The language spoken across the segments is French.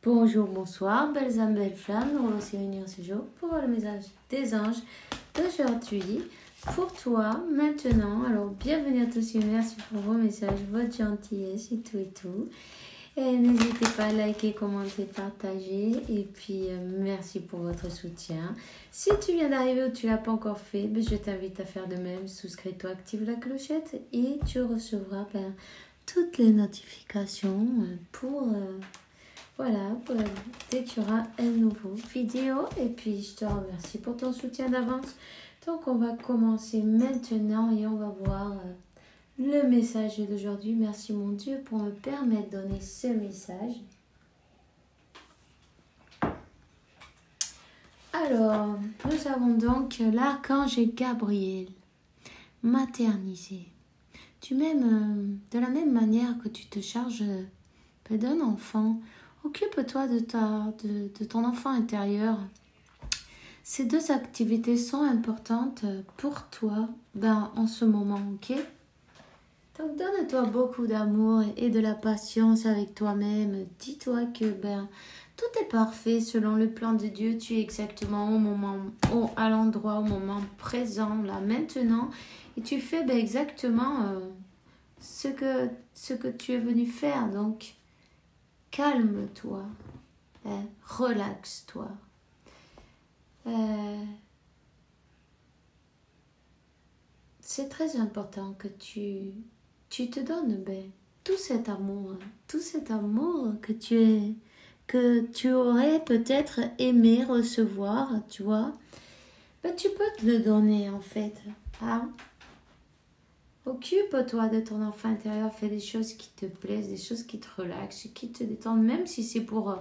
Bonjour, bonsoir, belles âmes, belles flammes. Nous allons aussi réunir ce jour pour voir le message des anges d'aujourd'hui pour toi maintenant. Alors, bienvenue à tous et merci pour vos messages, votre gentillesse et tout et tout. Et n'hésitez pas à liker, commenter, partager. Et puis, merci pour votre soutien. Si tu viens d'arriver ou tu ne l'as pas encore fait, je t'invite à faire de même. Souscris-toi, active la clochette et tu recevras toutes les notifications pour... Voilà, dès qu'il y aura un nouveau vidéo. Et puis, je te remercie pour ton soutien d'avance. Donc, on va commencer maintenant et on va voir le message d'aujourd'hui. Merci, mon Dieu, pour me permettre de donner ce message. Alors, nous avons donc l'archange Gabriel, maternisé. De la même manière que tu te charges d'un enfant, occupe-toi de ton enfant intérieur. Ces deux activités sont importantes pour toi en ce moment, ok? Donc donne-toi beaucoup d'amour et de la patience avec toi-même. Dis-toi que tout est parfait selon le plan de Dieu. Tu es exactement à l'endroit, au moment présent, là, maintenant. Et tu fais exactement ce que tu es venu faire. Donc, calme-toi, relaxe-toi. C'est très important que tu te donnes tout cet amour que tu aurais peut-être aimé recevoir, tu vois. Tu peux te le donner en fait. Hein? Occupe-toi de ton enfant intérieur, fais des choses qui te plaisent, des choses qui te relaxent, qui te détendent, même si c'est pour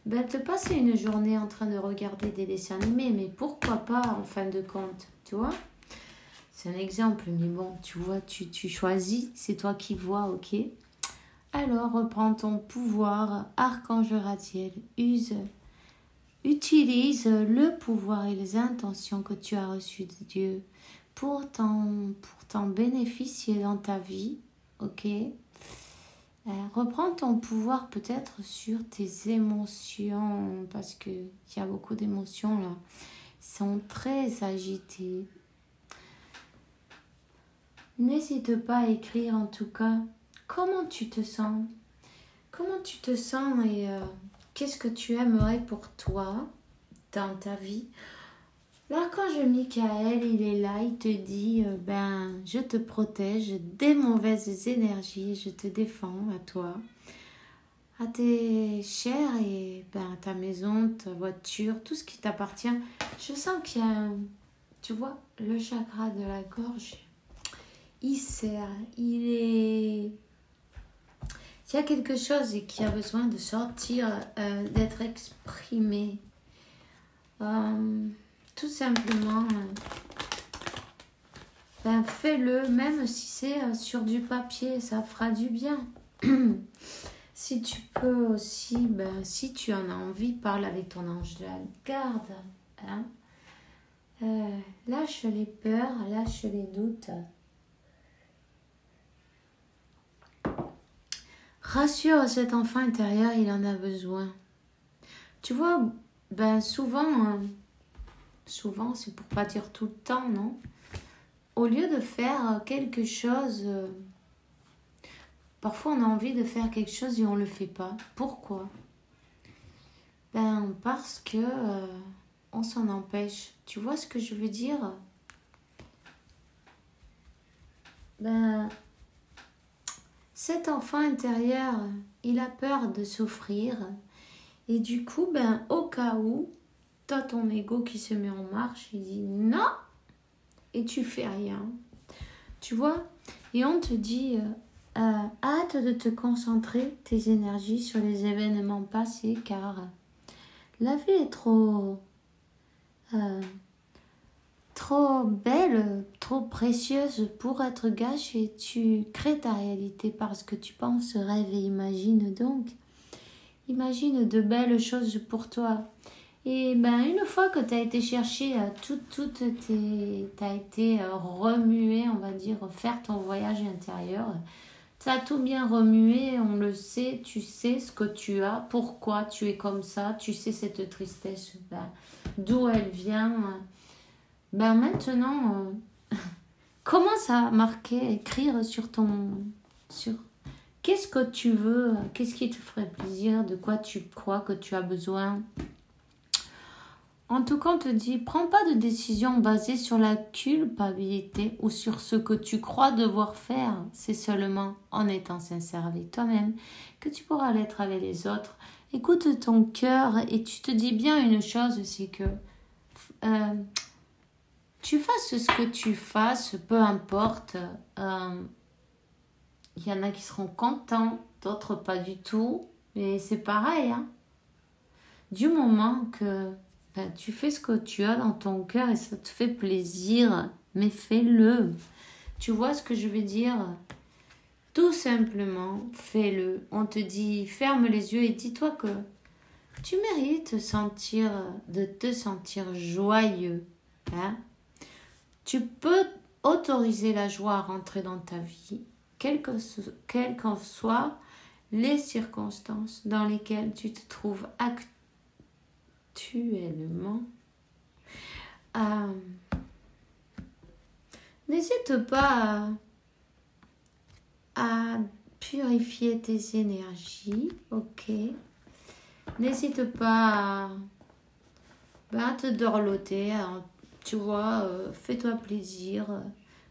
te passer une journée en train de regarder des dessins animés, mais pourquoi pas en fin de compte, tu vois? C'est un exemple, mais bon, tu vois, tu choisis, c'est toi qui vois, ok? Alors, reprends ton pouvoir, archange Ratiel, utilise le pouvoir et les intentions que tu as reçues de Dieu pour t'en bénéficier dans ta vie, ok? Reprends ton pouvoir peut-être sur tes émotions, parce qu'il y a beaucoup d'émotions là, sont très agitées. N'hésite pas à écrire en tout cas comment tu te sens. Comment tu te sens et qu'est-ce que tu aimerais pour toi dans ta vie. L'archange Michael, il est là, il te dit, je te protège des mauvaises énergies, je te défends à toi, à tes chers et à ta maison, ta voiture, tout ce qui t'appartient. Je sens qu'il y a, tu vois, le chakra de la gorge, il serre, il y a quelque chose qui a besoin de sortir, d'être exprimé. Tout simplement, fais-le, même si c'est sur du papier, ça fera du bien. Si tu peux aussi, si tu en as envie, parle avec ton ange de la garde. Hein? Lâche les peurs, lâche les doutes. Rassure cet enfant intérieur, il en a besoin. Tu vois, souvent, c'est pour pas dire tout le temps, non? Au lieu de faire quelque chose, parfois on a envie de faire quelque chose et on le fait pas. Pourquoi? Parce que on s'en empêche. Tu vois ce que je veux dire? Cet enfant intérieur, il a peur de souffrir. Et du coup, au cas où, t'as ton ego qui se met en marche, il dit non, et tu fais rien. Tu vois? Et on te dit, hâte de te concentrer tes énergies sur les événements passés, car la vie est trop belle, trop précieuse pour être gâchée. Tu crées ta réalité parce que tu penses, rêve et imagine donc. Imagine de belles choses pour toi. Et une fois que tu as été chercher, tu as été remué, on va dire, faire ton voyage intérieur, Ça a tout bien remué, on le sait, tu sais ce que tu as, pourquoi tu es comme ça, tu sais cette tristesse, ben, d'où elle vient. Ben maintenant, commence à marquer, écrire sur ton... Sur qu'est-ce que tu veux, qu'est-ce qui te ferait plaisir, de quoi tu crois que tu as besoin. En tout cas, on te dit, prends pas de décision basée sur la culpabilité ou sur ce que tu crois devoir faire. C'est seulement en étant sincère avec toi-même que tu pourras l'être avec les autres. Écoute ton cœur et tu te dis bien une chose, c'est que tu fasses ce que tu fasses, peu importe. Il y en a qui seront contents, d'autres pas du tout. Mais c'est pareil, hein. Du moment que ben, tu fais ce que tu as dans ton cœur et ça te fait plaisir, mais fais-le. Tu vois ce que je veux dire? Tout simplement, fais-le. On te dit, ferme les yeux et dis-toi que tu mérites de te sentir joyeux. Hein? Tu peux autoriser la joie à rentrer dans ta vie, quelles qu'en soient les circonstances dans lesquelles tu te trouves actuellement. N'hésite pas à purifier tes énergies, ok? N'hésite pas à te dorloter, tu vois, fais-toi plaisir.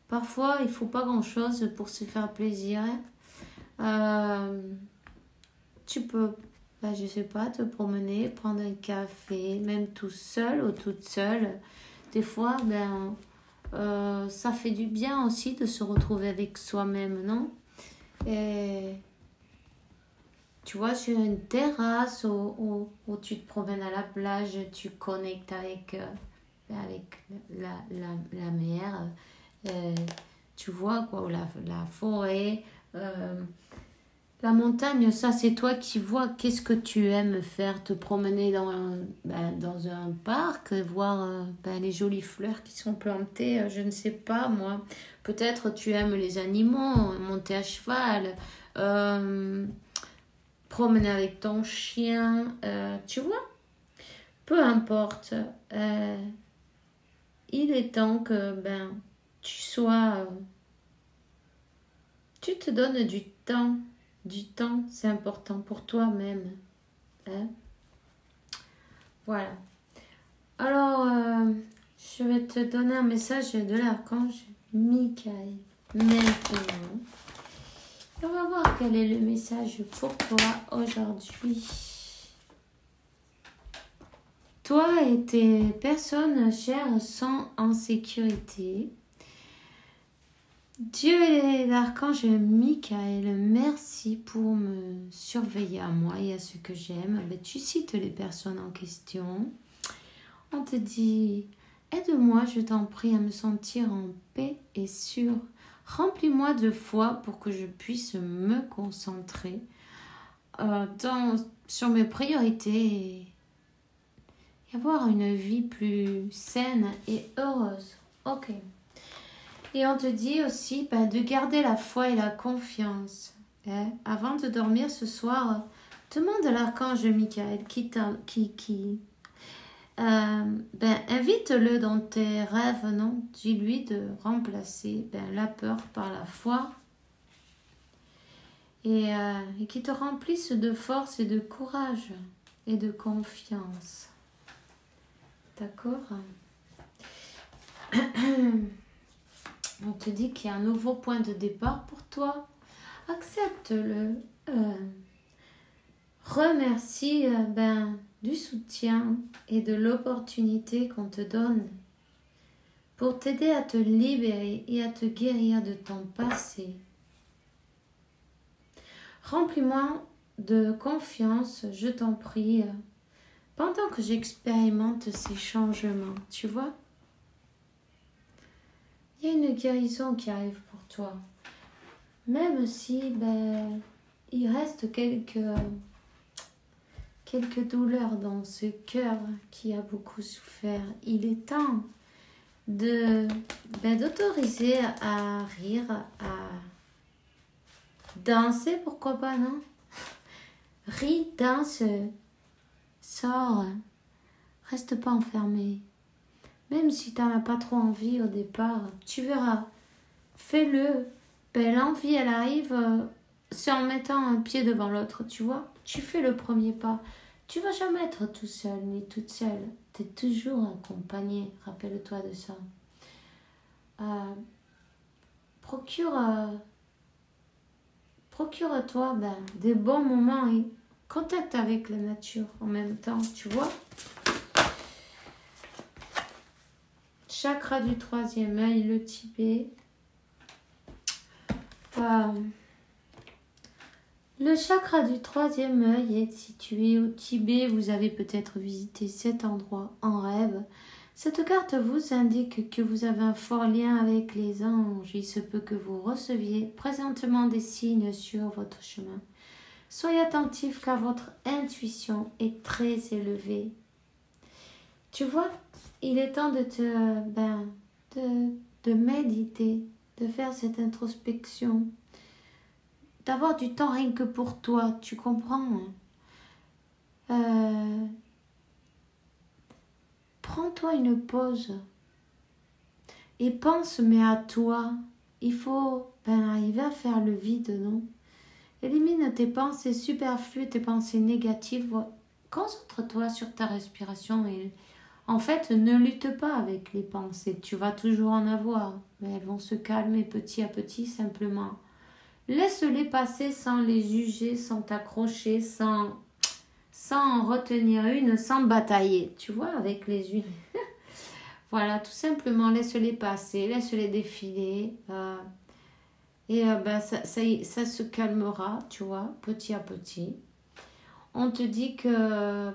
Parfois, il ne faut pas grand-chose pour se faire plaisir. Tu peux, je sais pas, te promener, prendre un café, même tout seul ou toute seule. Des fois, ça fait du bien aussi de se retrouver avec soi-même, non? Et tu vois, sur une terrasse où tu te promènes à la plage, tu connectes avec la mer, tu vois, quoi, ou la forêt, la montagne, ça c'est toi qui vois. Qu'est-ce que tu aimes faire? Te promener dans un parc, voir les jolies fleurs qui sont plantées, je ne sais pas moi. Peut-être tu aimes les animaux, monter à cheval, promener avec ton chien, tu vois? Peu importe. Il est temps que tu te donnes du temps. Du temps, c'est important pour toi-même. Hein? Voilà. Alors, je vais te donner un message de l'archange Michael maintenant. On va voir quel est le message pour toi aujourd'hui. Toi et tes personnes chères sont en sécurité. Dieu et l'archange Michael, merci pour me surveiller à moi et à ce que j'aime. Tu cites les personnes en question. On te dit, aide-moi, je t'en prie, à me sentir en paix et sûre. Remplis-moi de foi pour que je puisse me concentrer sur mes priorités et avoir une vie plus saine et heureuse. Ok. Et on te dit aussi de garder la foi et la confiance. Avant de dormir ce soir, demande à l'archange Michael invite-le dans tes rêves, non? Dis-lui de remplacer la peur par la foi et qui te remplisse de force et de courage et de confiance. D'accord? On te dit qu'il y a un nouveau point de départ pour toi. Accepte-le. Remercie du soutien et de l'opportunité qu'on te donne pour t'aider à te libérer et à te guérir de ton passé. Remplis-moi de confiance, je t'en prie, pendant que j'expérimente ces changements, tu vois? Il y a une guérison qui arrive pour toi. Même si il reste quelques douleurs dans ce cœur qui a beaucoup souffert. Il est temps d'autoriser à rire, Danser, pourquoi pas, non? Ris, danse, sors, reste pas enfermé. Même si t'en as pas trop envie au départ, tu verras. Fais-le. Ben, l'envie, elle arrive, c'est en mettant un pied devant l'autre, tu vois. Tu fais le premier pas. Tu vas jamais être tout seul ni toute seule. Tu es toujours accompagné. Rappelle-toi de ça. Procure-toi des bons moments et contact avec la nature en même temps, tu vois. Chakra du troisième œil, le Tibet. Le chakra du troisième œil est situé au Tibet. Vous avez peut-être visité cet endroit en rêve. Cette carte vous indique que vous avez un fort lien avec les anges. Il se peut que vous receviez présentement des signes sur votre chemin. Soyez attentif car votre intuition est très élevée. Tu vois, il est temps de de méditer, de faire cette introspection, d'avoir du temps rien que pour toi, tu comprends? Prends-toi une pause et pense mais à toi. Il faut arriver à faire le vide, non? Élimine tes pensées superflues, tes pensées négatives. Concentre-toi sur ta respiration et en fait, ne lutte pas avec les pensées. Tu vas toujours en avoir, mais elles vont se calmer petit à petit simplement. Laisse-les passer sans les juger, sans t'accrocher, sans en retenir une, sans batailler, tu vois, avec les unes. Voilà, tout simplement, laisse-les passer, laisse-les défiler. Ça se calmera, tu vois, petit à petit. On te dit que,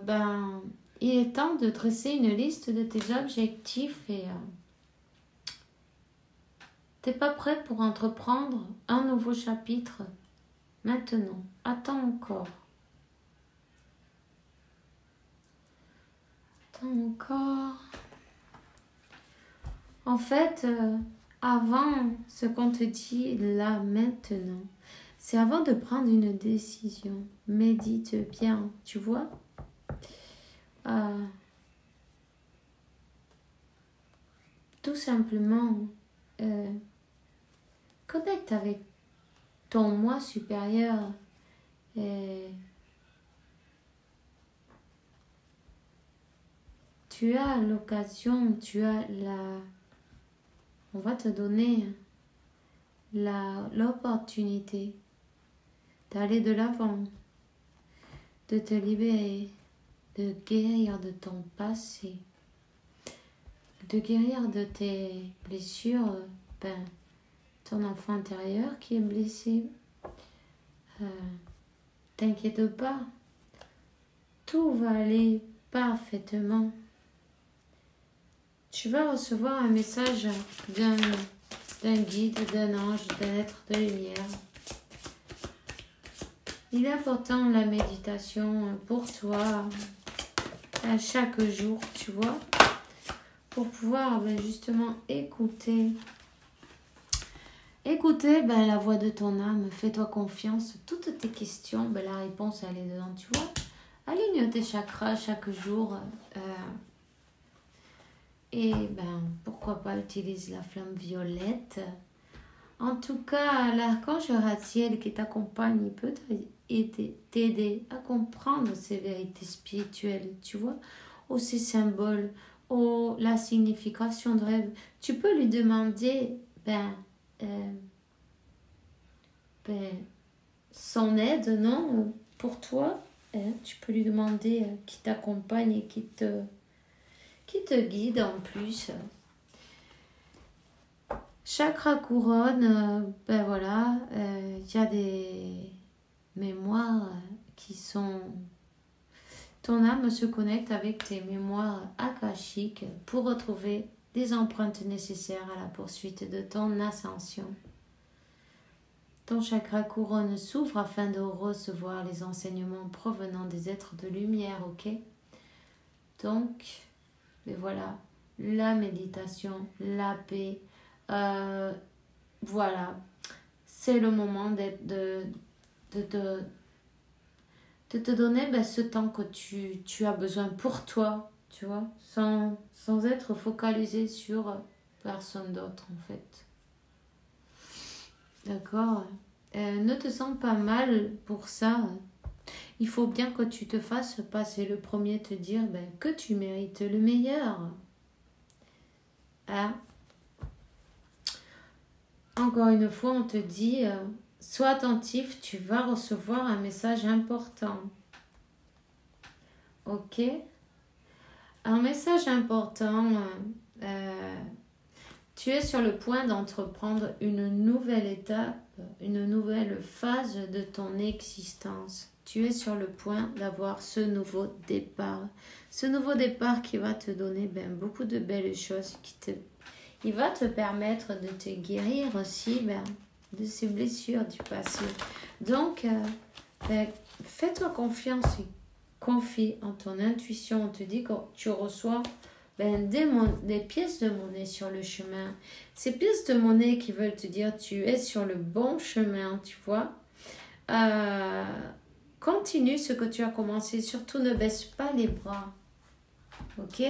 il est temps de dresser une liste de tes objectifs et t'es pas prêt pour entreprendre un nouveau chapitre maintenant. Attends encore. Attends encore. En fait, avant ce qu'on te dit là maintenant, c'est avant de prendre une décision. Médite bien, tu vois. Tout simplement, connecte avec ton moi supérieur. Tu as l'occasion, on va te donner l'opportunité d'aller de l'avant, de te libérer, de guérir de ton passé, de guérir de tes blessures, ton enfant intérieur qui est blessé. T'inquiète pas, tout va aller parfaitement. Tu vas recevoir un message d'un guide, d'un ange, d'un être de lumière. Il est important la méditation pour toi à chaque jour, tu vois, pour pouvoir justement écouter la voix de ton âme. Fais-toi confiance. Toutes tes questions, la réponse elle est dedans, tu vois. Aligne tes chakras chaque jour. Et pourquoi pas utilise la flamme violette. En tout cas, l'archange Ratziel qui t'accompagne, il peut t'aider à comprendre ces vérités spirituelles, tu vois, ou ces symboles, ou la signification de rêve. Tu peux lui demander son aide, non, pour toi. Tu peux lui demander qui t'accompagne et qui te guide en plus. Chakra couronne, y a des mémoires qui sont... Ton âme se connecte avec tes mémoires akashiques pour retrouver des empreintes nécessaires à la poursuite de ton ascension. Ton chakra couronne s'ouvre afin de recevoir les enseignements provenant des êtres de lumière, ok? Donc, voilà, la méditation, la paix, voilà. c'est le moment de te donner ce temps que tu as besoin pour toi, tu vois, sans être focalisé sur personne d'autre en fait. D'accord. Ne te sens pas mal pour ça. Il faut bien que tu te fasses passer le premier, te dire que tu mérites le meilleur. Hein? Encore une fois, on te dit, sois attentif, tu vas recevoir un message important. Ok? Un message important. Tu es sur le point d'entreprendre une nouvelle étape, une nouvelle phase de ton existence. Tu es sur le point d'avoir ce nouveau départ. Ce nouveau départ qui va te donner beaucoup de belles choses. Il va te permettre de te guérir aussi de ces blessures du passé. Donc, fais-toi confiance et confie en ton intuition. On te dit que tu reçois des pièces de monnaie sur le chemin. Ces pièces de monnaie qui veulent te dire tu es sur le bon chemin, tu vois. Continue ce que tu as commencé. Surtout ne baisse pas les bras. Ok?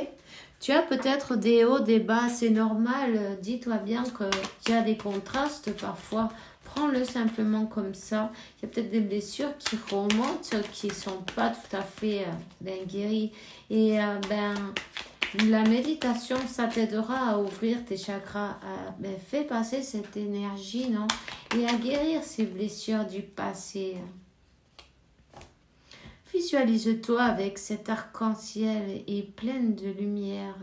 Tu as peut-être des hauts, des bas. C'est normal. Dis-toi bien qu'il y a des contrastes parfois. Prends-le simplement comme ça. Il y a peut-être des blessures qui remontent, qui ne sont pas tout à fait guéries. Et la méditation, ça t'aidera à ouvrir tes chakras, fais passer cette énergie, non? Et à guérir ces blessures du passé. Visualise-toi avec cet arc-en-ciel et pleine de lumière.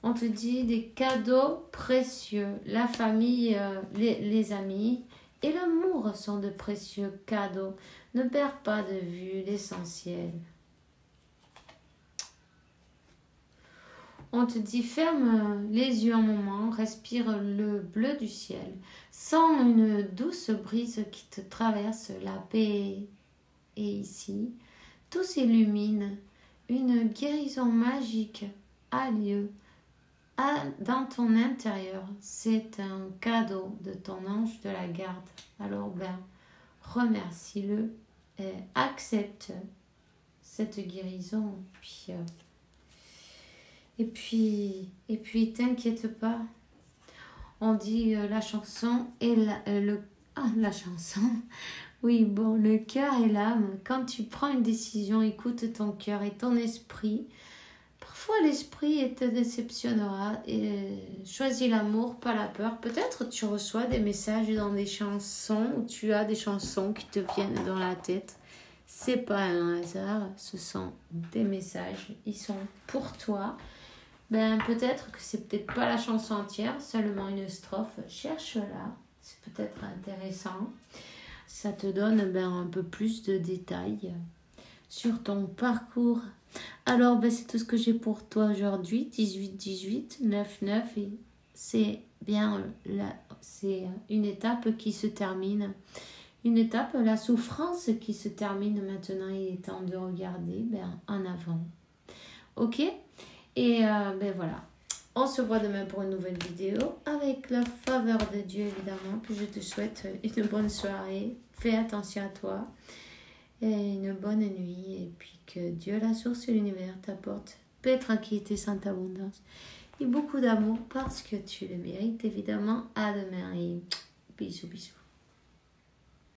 On te dit des cadeaux précieux. La famille, les amis et l'amour sont de précieux cadeaux. Ne perds pas de vue l'essentiel. On te dit ferme les yeux un moment, respire le bleu du ciel. Sens une douce brise qui te traverse, la paix est ici. Tout s'illumine, une guérison magique a lieu dans ton intérieur. C'est un cadeau de ton ange de la garde. Alors remercie-le et accepte cette guérison. Et puis t'inquiète pas. On dit la chanson et la chanson. Oui, le cœur et l'âme. Quand tu prends une décision, écoute ton cœur et ton esprit. Parfois l'esprit te déceptionnera et choisis l'amour, pas la peur. Peut-être tu reçois des messages dans des chansons ou tu as des chansons qui te viennent dans la tête. C'est pas un hasard, ce sont des messages. Ils sont pour toi. Peut-être que c'est peut-être pas la chanson entière, seulement une strophe. Cherche-la, c'est peut-être intéressant. Ça te donne un peu plus de détails sur ton parcours. Alors, c'est tout ce que j'ai pour toi aujourd'hui. 18-18, 9-9. Et c'est c'est une étape qui se termine. Une étape, la souffrance qui se termine maintenant. Il est temps de regarder en avant. Ok? Et voilà. On se voit demain pour une nouvelle vidéo avec la faveur de Dieu évidemment. Puis je te souhaite une bonne soirée. Fais attention à toi. Et une bonne nuit. Et puis que Dieu, la source de l'univers, t'apporte paix, tranquillité, sainte abondance. Et beaucoup d'amour parce que tu le mérites évidemment. À demain et bisous bisous.